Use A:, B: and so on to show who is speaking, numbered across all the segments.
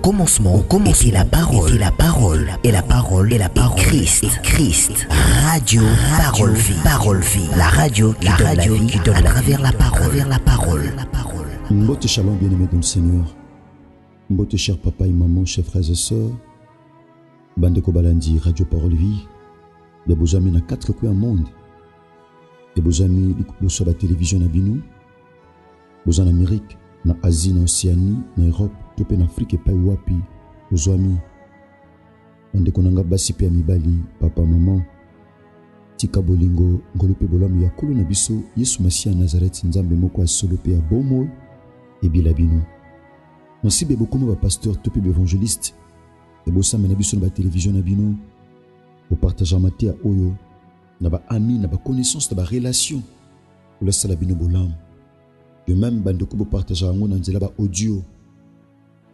A: commencement était la parole, et la parole est Christ. Radio Parole Vie, la radio qui donne à travers la parole.
B: Mbote shalom bien-aimés dans le Seigneur. Mbote chers papa et maman, chers frères et sœurs. Bande Kobalandi, Radio Parole Vie. Des beaux amis dans 4 coins du monde. Des beaux amis sur la télévision na Binou. Beaux en Amérique, na Asie, na Océanie, na Europe, topé en Afrique et pas wapi. Beaux amis. Bande konanga basi pe amibali, papa maman. Tika bolingo ngolope bolamu ya kulu na biso Yesu Masia Nazareth nzambe moko asolo pe abomo et bilabino. Merci beaucoup mon pasteur topé évangéliste. Et bosama na biso na télévision na bino. Au partage maté à oyo na ba ami na ba connaissance na ba relation. Pour la sala bino bolam. De même bande ko partage ngo na nzela ba audio.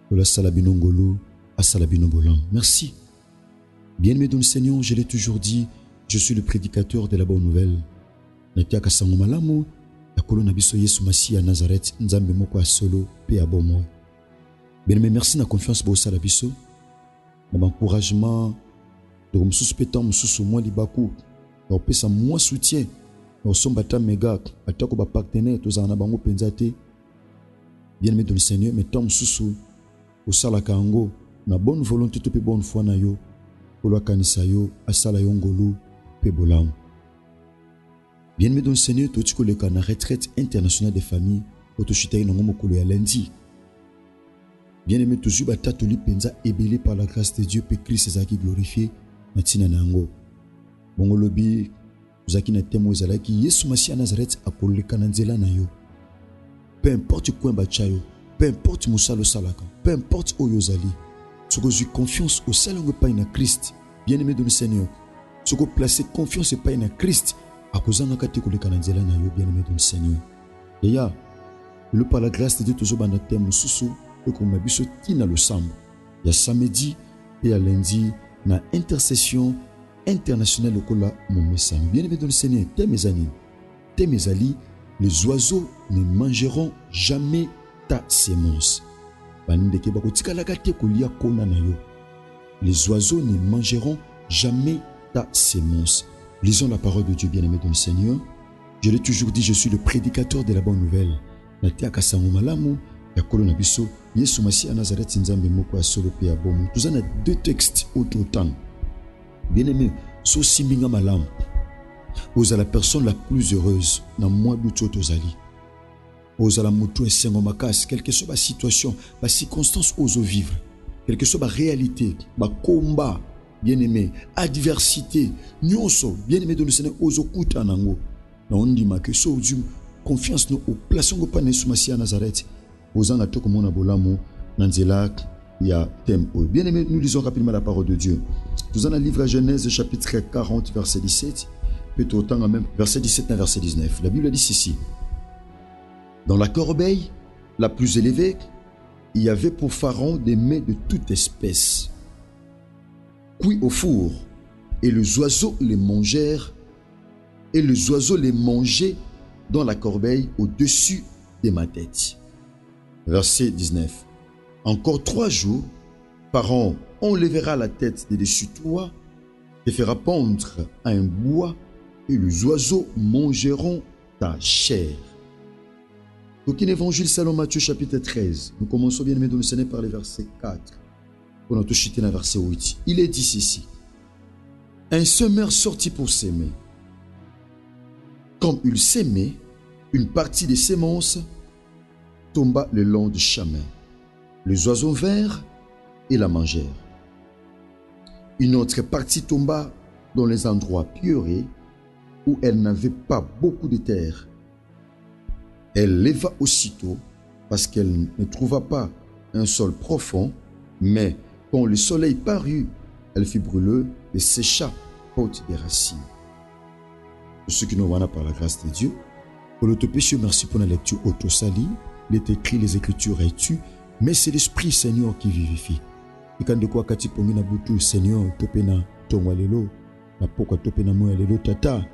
B: Pour la sala bino ngolo a sala bino bolam. Merci. Bien-aimé dans le Seigneur, je l'ai toujours dit, je suis le prédicateur de la bonne nouvelle. Natia kasango malamu ya kolo na biso Yesu Masia Nazareth nzambe moko asolo pe abomo. Bien-aimé, merci na confiance bo sala biso. Na encouragement de comme suspectant mususu moi libaku. Na pesa moi soutien. Na sombata mega atako ba partenaire to zana bango penzate. Bien-aimé dans le Seigneur, mais tant mususu au sala kango na bonne volonté to pe bonne foi na yo. Kolo kanisa yo asala yo ngolu pe bolam. Bien-aimé dans le Seigneur, to tiko le kana retraite internationale des familles otoshita ino ngomo kolo ya lundi. Bien-aimé, toujours batatoli penza ébélé par la grâce de Dieu, pe Christ ezaki glorifié na tina nango. Bongo lobi uzaki na temo ezalaki Yesu Masia Nazareth akoleka na nzela na yo. Peu importe quoi bachayo, peu importe musalo salaka, peu importe oyo zali. Soko j'ai confiance au seul pas na Christ. Bien-aimé dans le Seigneur, soko placer confiance pas na Christ à cause na kati koleka na nzela na yo, bien-aimé dans le Seigneur. Et ya le par la grâce de Dieu toujours bana temo susu et comme mabiso tina le samedi. Ya samedi et à lundi na intercession internationale au kola mon message. Bien-aimé dans le Seigneur, tes mes amis, les oiseaux ne mangeront jamais ta sémence. Les oiseaux ne mangeront jamais ta sémence. Lisons la parole de Dieu, bien-aimé dans le Seigneur. Je l'ai toujours dit, je suis le prédicateur de la bonne nouvelle. Yesu Masia Nazareth nzambe moko asolo pe abomo. Nous avons 2 textes autant. Bien-aimé, so simbinga malam. Oza la personne la plus heureuse na moi d'outo tozali. Oza la mutu esengo makas, quelle que soit la situation, la circonstance ozo vivre, quelle que soit la réalité, la combat, bien-aimé, adversité, nyonso, bien-aimé dans le Seigneur ozo kuta nango. Na ondima ke so du confiance no au plaçon pa Yesu Masia Nazareth. Ozanga toko mona bolamo nanzela ya thème. Bien-aimé, nous lisons rapidement la parole de Dieu. Nous allons livre à Genèse chapitre 40 verset 17, peut-être autant même verset 17 et verset 19. La Bible dit ceci. Dans la corbeille la plus élevée, il y avait pour Pharaon des mets de toute espèce, cuits au four, et les oiseaux les mangèrent, et les oiseaux les mangeaient dans la corbeille au-dessus de ma tête. Verset 19. Encore 3 jours, Pharaon enlèvera la tête de dessus toi, te fera pendre à un bois, et les oiseaux mangeront ta chair. Donc, in évangile selon Matthieu chapitre 13, nous commençons bien aimé dans le Seigneur par le verset 4. On a touché dans le verset 8. Il est dit ceci. Un semeur sortit pour s'aimer. Comme il s'aimait, une partie des semences tomba le long du chemin. Les oiseaux vinrent et la mangèrent. Une autre partie tomba dans les endroits pierreux où elle n'avait pas beaucoup de terre. Elle leva aussitôt parce qu'elle ne trouva pas un sol profond, mais quand le soleil parut, elle fut brûlée et sécha faute des racines. Pour ceux qui nous voient par la grâce de Dieu, pour notre péché, merci pour la lecture auto-sali. Il est écrit, les Écritures et tu, mais c'est l'Esprit Seigneur qui vivifie. Et quand de quoi kati pongi na butu Seigneur topena tongwa lelo na pokwa topena moya lelo tata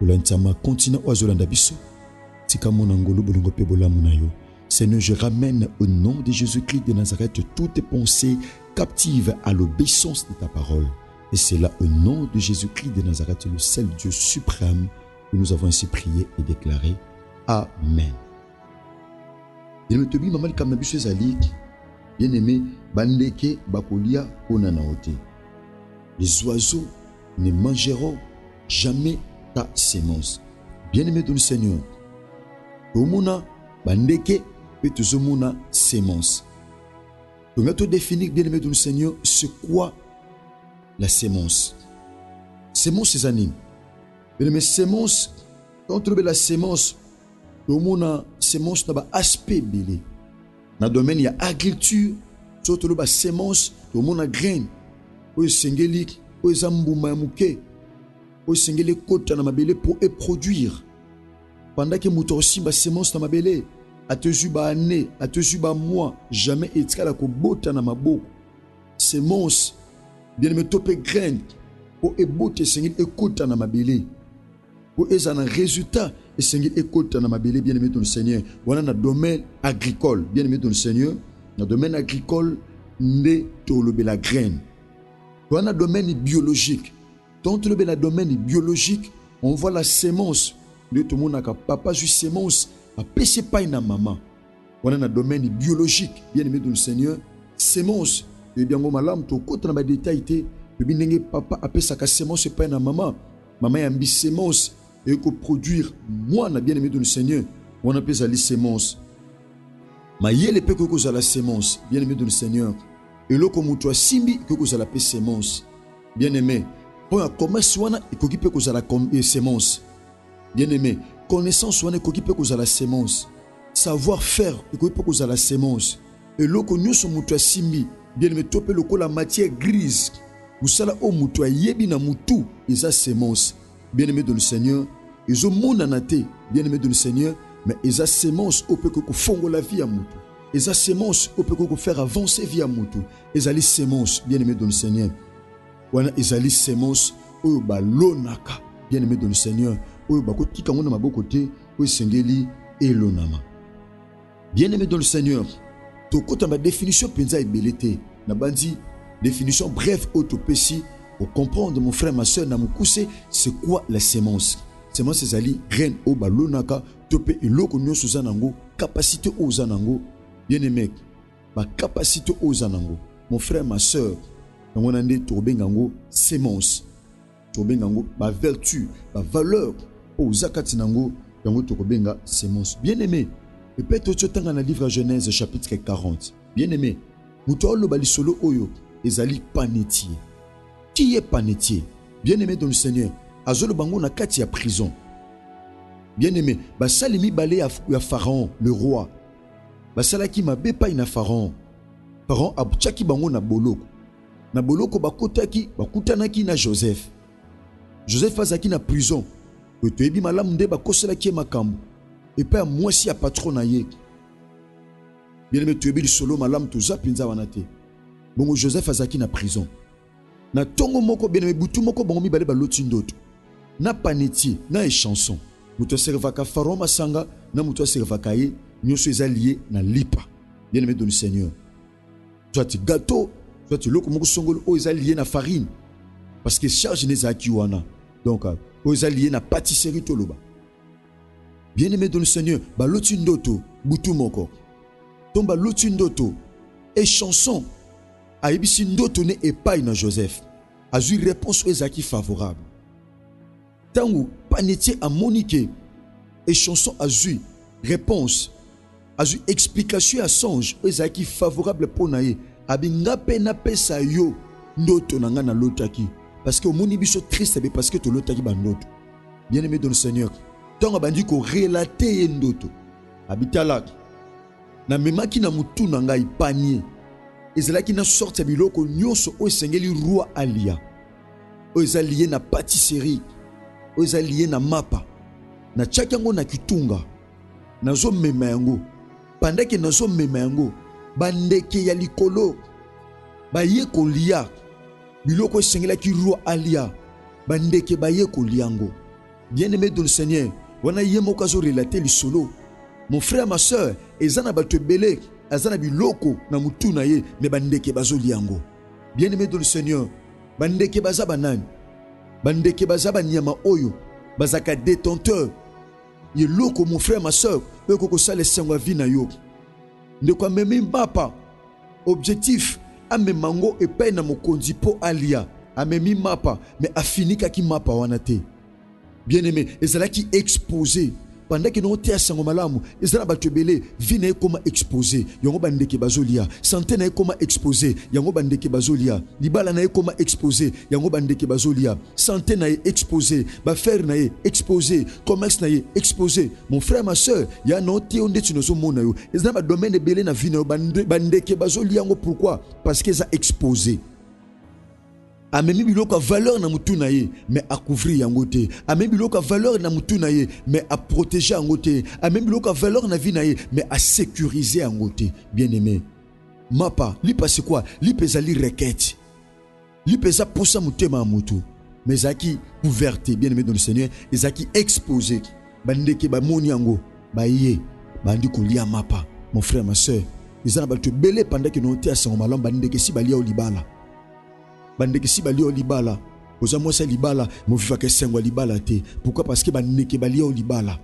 B: ulantama continue ozolanda biso tika mona ngolu bolingo pe bolamu na yo Seigneur, je ramène au nom de Jésus-Christ de Nazareth toutes tes pensées captives à l'obéissance de ta parole. Et c'est là au nom de Jésus-Christ de Nazareth, le seul Dieu suprême, que nous avons ainsi prié et déclaré. Amen. Bien-aimé, bandeke bakolia onanaote. Les oiseaux ne mangeront jamais ta sémence. Bien-aimé dans le Seigneur, tomona bandeke peut tozomona sémence. Donc à te définir, bien-aimé dans le Seigneur, c'est quoi la sémence? Sémence, c'est anime. Bien-aimé, sémence, quand on trouve la sémence, tomona sémence n'a pas aspect belé. Dans le domaine, il y a agriculture, surtout la sémence, tout le monde a grain. Ou sengeli, ou zambouma mouké, ou sengeli kota na mabele pour produire. Pendant que mouton aussi ba sémence na mabele, a te juba année, a te juba mois, jamais etika la ko bota na maboko. Sémence, bien me topé grain, pour ebote sengeli kota na mabele. Pour un résultat, et Seigneur, écoute, dans ma bien aimé dans le Seigneur. Voilà dans le domaine agricole, bien aimé dans le Seigneur. Dans le domaine agricole, né tolobe la graine. Voilà dans le domaine biologique. Dans le domaine biologique, on voit la sémence. De tout le monde a papa juste sémence, a péché pas une maman. Voilà dans le domaine biologique, bien aimé dans le Seigneur. Sémence, et bien malam, tout côté dans ma détail, le bien papa a péché sa sémence pas une maman. Maman a mis sémence. Et que produire, moi, on a bien aimé dans le Seigneur, on appelle ça les sémences. Mais il y a les peu que vous avez la sémence, bien aimé dans le Seigneur. Et là, comme toi, simbi, que vous avez la sémence, bien aimé. Pour un commerce, on a que vous avez la sémence, bien aimé. Connaissance, on a que vous avez la sémence. Savoir-faire, et que vous avez la sémence. Et là, comme nous sommes toi, simbi, bien aimé, topé le la matière grise. Vous savez, au moutou, yebi na moutou, et ça sémence. Bien-aimé dans le Seigneur, ils ont mon anaté, bien-aimé dans le Seigneur, mais ils ont sémence au peu que font la vie à moutou. Ils ont sémence au peu que faire avancer vie à moutou. Ils ont sémence, bien-aimé dans le Seigneur. Voilà, ils ont sémence au balonaka, bien-aimé dans le Seigneur. Au bakoti kamona mabokote, au sengeli et lonama. Bien-aimé dans le Seigneur, to kota ma définition penza et belete, na bandi définition brève autopécie. Pour comprendre, mon frère, ma soeur, c'est quoi la sémence? Sémence, c'est ali graine au balonaka, topé et l'eau qu'on sous anango, capacité aux anango. Bien aimé, ma capacité aux anango. Mon frère, ma soeur, on a dit tourbengango, sémence. Tourbengango, ma vertu, ma valeur aux akatinango, yango tourbenga, sémence. Bien aimé, et peut-être tu dans le livre Genèse, chapitre 40. Bien aimé, mouto lo balisolo oyo, ezali panetier. Qui est panetier? Bien-aimé dans le Seigneur. Azolo bango na kati ya prison. Bien-aimé, basalimi balé ya Pharaon, le roi. Basalaki mabe pa ina Pharaon. Pharaon abutaki bango na boloko. Na boloko bakotaki, bakutanaki na Joseph. Joseph azaki na prison. Otoyebi malamu nde bakoselaki makambo. Et pas moi si ya patron na ye. Bien-aimé, toyebi solo malamu toza pinza wanate. Bongo Joseph azaki na prison. Na tongo moko bien butu moko bango mibale baloti ndoto na panetier na échanson muto servaka Pharaon masanga na muto servaka ye nyonso eza lié na lipa bien aimé dans le Seigneur, soit gâteau soit loko moko songolo o eza lié na farine parce que charge les akiwana donc o eza lié na pâtisserie toloba bien aimé dans le Seigneur baloti ndoto butu moko tomba loti ndoto échanson Aïbisi ndoto ne epai na Joseph. A eu réponse aux acquis favorables. Tangu panetier a moniqué. Et chanson a eu réponse. A eu explication à songe aux acquis favorables pour naïe. Abinga pena pesa yo ndoto nanga na lotaki. Parce que au moni biso triste parce que to lotaki ba ndoto. Bien aimé dans le Seigneur. Tangu bandi ko relater ndoto. Abitala. Na memaki na mutu nanga ipanie. Ezalaki na sorte ya biloko nyonso o sengeli roi alia. O ezalié na pâtisserie. O ezalié na mapa. Na tchakango na kitunga. Nazo mema yango. Pendeke nazo mema yango. Bandeke ya likolo. Baye kolia. Biloko sengelaki roi alia. Bandeke baye koliango. Bien-aimé dans le Seigneur. Wana yemo kazo relater li solo. Mon frère, ma soeur, ezana bato belé, azana biloko na mutu na ye, mais bandeke bazoli yango. Bien-aimé dans le Seigneur, bandeke baza banani, bandeke baza banyama oyo, bazaka détenteur. Ye loko mon frère, ma soeur, eko sale sengwa vi na yo. Ndeko meme mbapa, objectif, ame mango epai na mokonzi po alia, amemi mapa, mais afinika ki mapa wanate. Bien-aimé, ezalaki exposé. Pendant que nous sommes sango malamu, ezala bato belé, vie na koma exposé, yango bandeke bazolia, santé na koma exposé, yango bandeke bazolia, libala na koma exposé, yango bandeke bazolia, santé na exposé, ba faire na exposé, commerce na exposé. Mon frère, ma soeur, ya no ti onde tu no so mona yo, ezala ba domaine belé na vie na bandeke bazolia yango. Pourquoi? Parce que ça exposé. Amemi biloko valeur na mutu na ye, mais à couvrir yango te. Amemi biloko valeur na mutu na ye, mais à protéger yango te. Amemi biloko valeur na vie na ye, mais à sécuriser yango te. Bien-aimé, mapa, li passe quoi? Li pesa li requête. Li pesa posa mutema mutu. Mais zaki ouverte, bien-aimé dans le Seigneur, et zaki exposé. Bandeke ba moni yango, ba ye, bandi kolia mapa. Mon frère, ma soeur, ils ont battu belé pendant que nous étions à son malon, bandeke si balia au libala. Bandeke si balia au libala. Oza mosa libala, mo viva ke sengwa libala te. Pourquoi? Parce que bandeke balia au libala.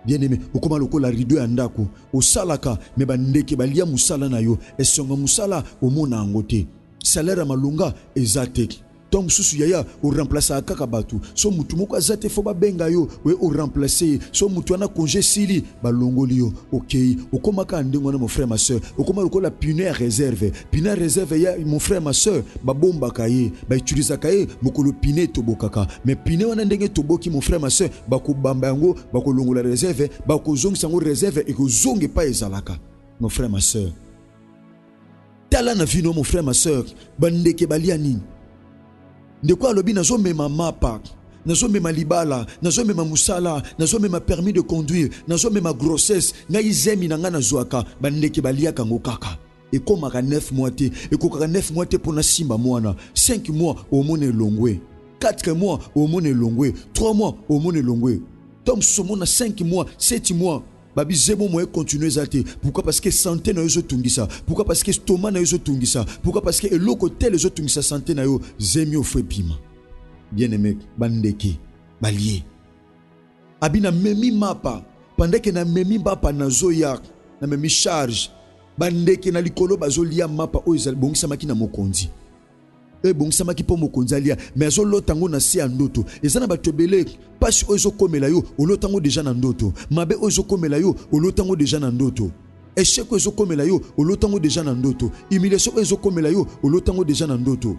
B: Bien-aimé, okoma lokola rido ya ndako, osalaka me bandeke balia musala na yo, esonga musala omona angote. Salaire malunga ezate. Donc susu yaya o remplacer kaka batu. So mutu moko azate fo ba benga yo, we o remplacer. So mutu ana congé sili ba longoli yo. OK, okoma ka ndengo na mon frère ma soeur. Okoma lokola pune réserve. Pune réserve ya mon frère ma soeur, ba bomba kaye, ba utiliser kaye mokolo pine to bokaka. Mais pine wana ndenge to boki mon frère ma soeur, ba ko bamba yango, ba ko longola réserve, ba ko zong sango réserve et ko zonge pa ezalaka. Mon frère ma soeur. Tala na vino mon frère ma soeur, bandeke balia nini? De quoi lobi nazo mema mapa, nazo mema libala, nazo mema musala, nazo mema permis de conduire, nazo mema grossesse, ngai zemi nanga nazoaka, bandeke balia kango kaka. Et comme 9 mois te, et comme 9 mois te pour na simba moana, 5 mois au mone longwe, 4 mois au mone longwe, 3 mois au mone longwe. Tom somona 5 mois, 7 mois. Babi zebo moye continuer zate. Pourquoi? Parce que santé na yo tungisa. Pourquoi? Parce que stomac na yo tungisa. Pourquoi? Parce que eloko tel zo tungisa santé na yo zemi ofre pima. Bien-aimé, bandeke balie. Abina memi mapa. Pendant que na memi mapa na zoya, na memi charge. Bandeke na likolo bazolia mapa o ezal bongisa maki na mokonzi. Bongisa maki po mokonzi alia, mais azo lotango na si andoto. Ezana batobele pasi ozo komela yo, olotango deja na ndoto. Mabe ozo komela yo, olotango deja na ndoto. Échec ozo komela yo, olotango deja na ndoto. Humiliation ozo komela yo, olotango deja na ndoto.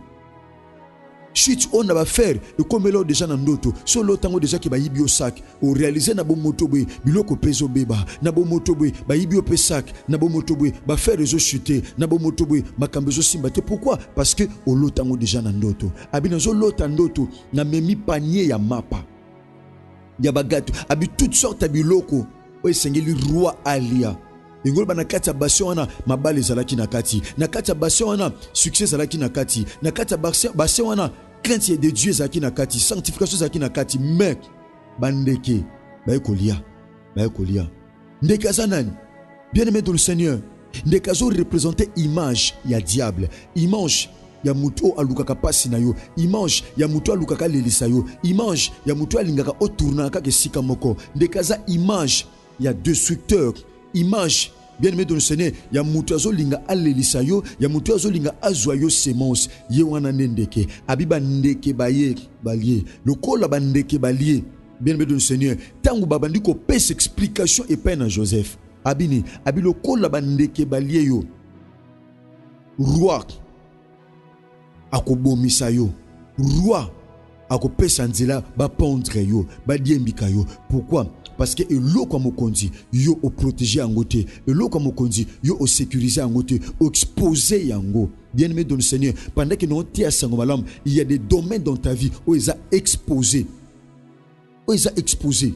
B: Chute on va faire et comme là déjà na ndoto so lotango déjà ki ba yibi o sac o réaliser na bo motobwe biloko peso beba na bo motobwe ba yibi o pe sac na bo motobwe ba faire rezo chuter na bo motobwe makambe zo simba te. Pourquoi? Parce que o lotango déjà na ndoto abina zo lota ndoto na memi panier ya mapa ya bagato abi toutes sortes ya biloko o esengeli roi alia. Ingol bana kati ya bassin wana mabale zalaki na kati na kati ya bassin wana succès zalaki na kati na kati ya bassin wana crainte de Dieu zalaki na kati sanctification zalaki na kati. Mais bandeke baekolia ndeke azanani bien-aimé dans le Seigneur, ndeke azo représenter image ya diable, image ya mutu alukaka pasi na yo, image ya mutu alukaka lelisa yo, image ya mutu alingaka otournaka ke sika moko. Ndeke aza image ya destructeur, image bien-aimé dans le Seigneur, ya mutu azolinga alelisa yo, ya mutu azolinga azwa yo semence ye wana ndeke abiba ndeke baye balie lokola bandeke balie. Bien-aimé dans le Seigneur, tangu babandi ko pesa explication et peine à Joseph abini abi lokola bandeke balie yo roi akobomisa yo, roi akopesa nzela ba pondre yo ba diembika yo. Pourquoi? Parce que eloko mokonzi yo o protéger yango te, eloko mokonzi yo o sécuriser yango te, o exposer yango. Bien-aimé dans le Seigneur, pendant que nous sommes à Sangomalam, il y a des domaines dans ta vie où ils ont exposé. Où ils ont exposé.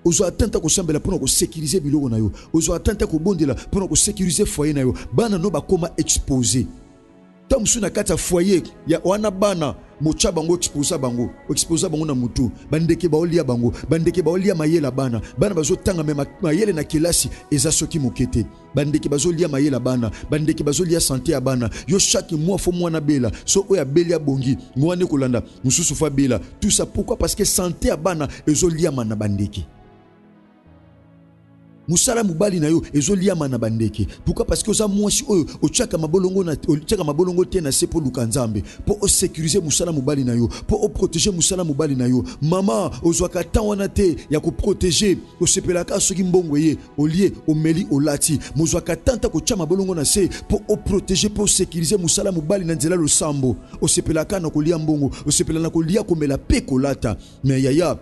B: Ils ont attendu à sambela pour sécuriser biloko na yo. Ils ont attendu à bondela pour sécuriser foyer na yo. Bana no ba koma exposé. Tom suna kata foyer ya wana bana mocha bango exposa bango na mutu bandeke baolia bango bandeke baolia mayela bana bazo tanga mema mayele na kelasi eza soki mokete bandeke bazolia mayela bana bandeke bazolia santé ya bana yo chaque mois fo mwana bela so oya belia bongi ngwane kolanda mususu fa bela tout ça pourquoi parce que santé ya bana ezolia mana bandeke musala mubali na yo ezolia mana bandeke pourquoi parce que oza mwasi oyo ochaka mabolongo te na se po luka nzambe po o sécuriser musala mubali na yo po o protéger musala mubali na yo mama ozwaka tan wana te ya ko protéger osepelaka soki mbongo ye olie omeli olati mozwaka tanta ko tcha mabolongo na se po o protéger po sécuriser musala mubali na nzela losambo osepelaka na kolia mbongo osepela na kolia komela pe kolata mais yaya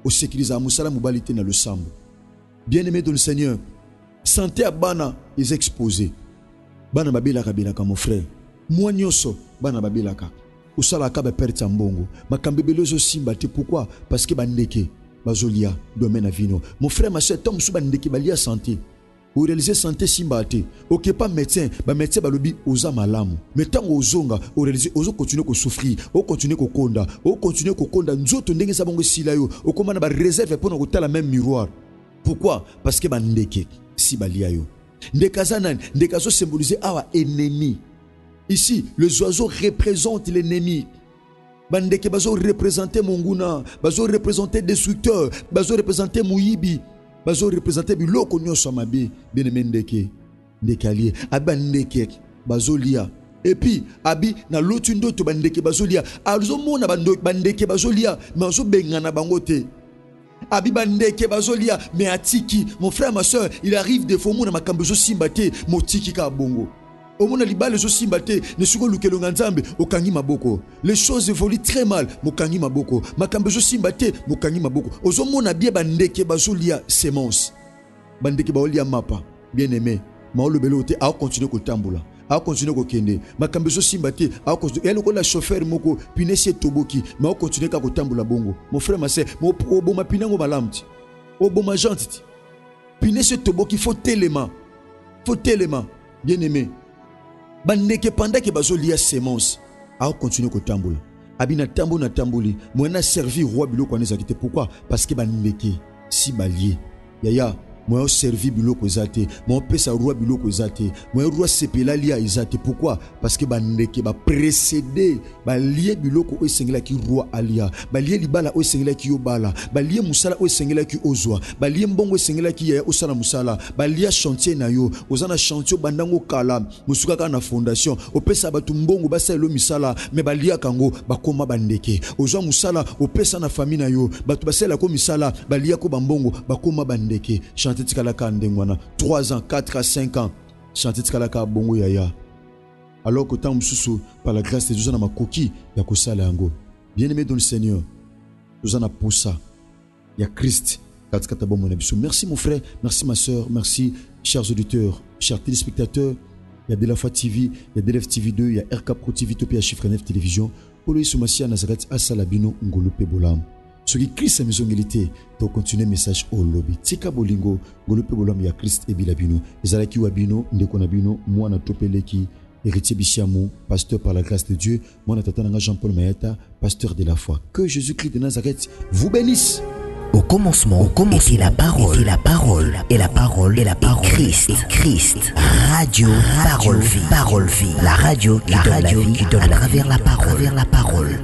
B: o sécuriser musala mubali te na losambo. Bien-aimé dans le Seigneur, santé à bana est exposé. Bana babelaka belaka mon frère. Moi nyoso bana babelaka. Usala ka ba perte mbongo. Makambebelo zo simba te pourquoi? Parce que bandeke bazolia domaine à vino. Mon frère ma soeur tom sou bandeke balia santé. Ou réaliser santé simba te. OK pas médecin, ba médecin balobi oza malamu. Mais tant ozonga, ou réaliser ozo continuer ko souffrir, o continuer ko konda, nzoto ndenge sa bongo sila yo. O komana ba réserve pour na la même miroir. Pourquoi? Parce que bandeke si balia yo. Ndekazana, ndekazo symboliser awa ennemi. Ici, les oiseaux représentent l'ennemi. Bandeke bazo représenter monguna, bazo représenter destructeur, bazo représenter muyibi, bazo représenter biloko nyoso mabe, bien-aimé ndeke, ndekalier, abandeke bazo lia. Et puis abi na lotu ndoto bandeke bazo lia. Azo mona bandeke bazo lia, mais azo bengana bangote. Abibandeke bazolia mais atiki mon frère ma soeur il arrive des fois mona makambo zo simbate motiki ka bongo omona libale zo simbate ne suko lukelo nzambe okangi maboko les choses évoluent très mal mokangi maboko makambo zo simbate mokangi maboko ozomona bien bandeke bazolia semence bandeke baolia mapa bien aimé maolo belote a continuer ko tambola a continuer ko kende makambo zo simbate a continuer elle ko la chauffeur moko pinese toboki mais a continuer ka ko tambola bongo mon frère ma sœur mo boma pinango malamti o boma gentil pinese toboki faut tellement bien aimé bandeke pendant que bazolia semence a continuer ko tambola abina tambo na tamboli mo na servir roi biloko na zakite pourquoi parce que bandeke si balié yaya moi servi biloko ezate moi pesa roi biloko ezate moi roi sepela lia ezate pourquoi parce que bandeke ba précéder ba lié biloko o sengela ki roi alia ba lié libala o sengela ki obala ba lié musala o sengela ki ozwa ba lié mbongo sengela ki ya osala musala ba lié chantier na yo ozana chantier bandango kala musuka ka na fondation o pesa batu mbongo ba selo misala mais ba lié kango ba koma bandeke ozwa musala o pesa na famille na yo batu ba sela ko misala ba lié ko bambongo ba koma bandeke chanter tikalaka ndengwana 3 ans 4 à 5 ans chanter tikalaka bongo yaya alors que tant mususu par la grâce de Dieu na makoki ya kosala yango bien-aimé dans le Seigneur nous en a pour ça il y a Christ katikata bomo na biso. Merci mon frère, merci ma soeur, merci chers auditeurs, chers téléspectateurs. Il y a De La Foi TV, il y a DLF TV 2, il y a RK Pro TV Topia Chiffre 9 Télévision. Pour le Somasia Nazareth Asalabino Ngolope Bolam. Ce qui Christ a maison milité pour continuer message au lobby. Tika Bolingo, Ngolope Bolam ya Christ et Bilabino. Ezalaki Wabino, Ndekonabino, moi na Topeleki, héritier Bichiamou, pasteur par la grâce de Dieu. Moi na Tatananga Jean-Paul Maeta, pasteur de la foi. Que Jésus-Christ de Nazareth vous bénisse.
A: Au commencement, était la parole, et la parole, Christ, radio, parole vie, la radio qui donne la vie, à travers la parole.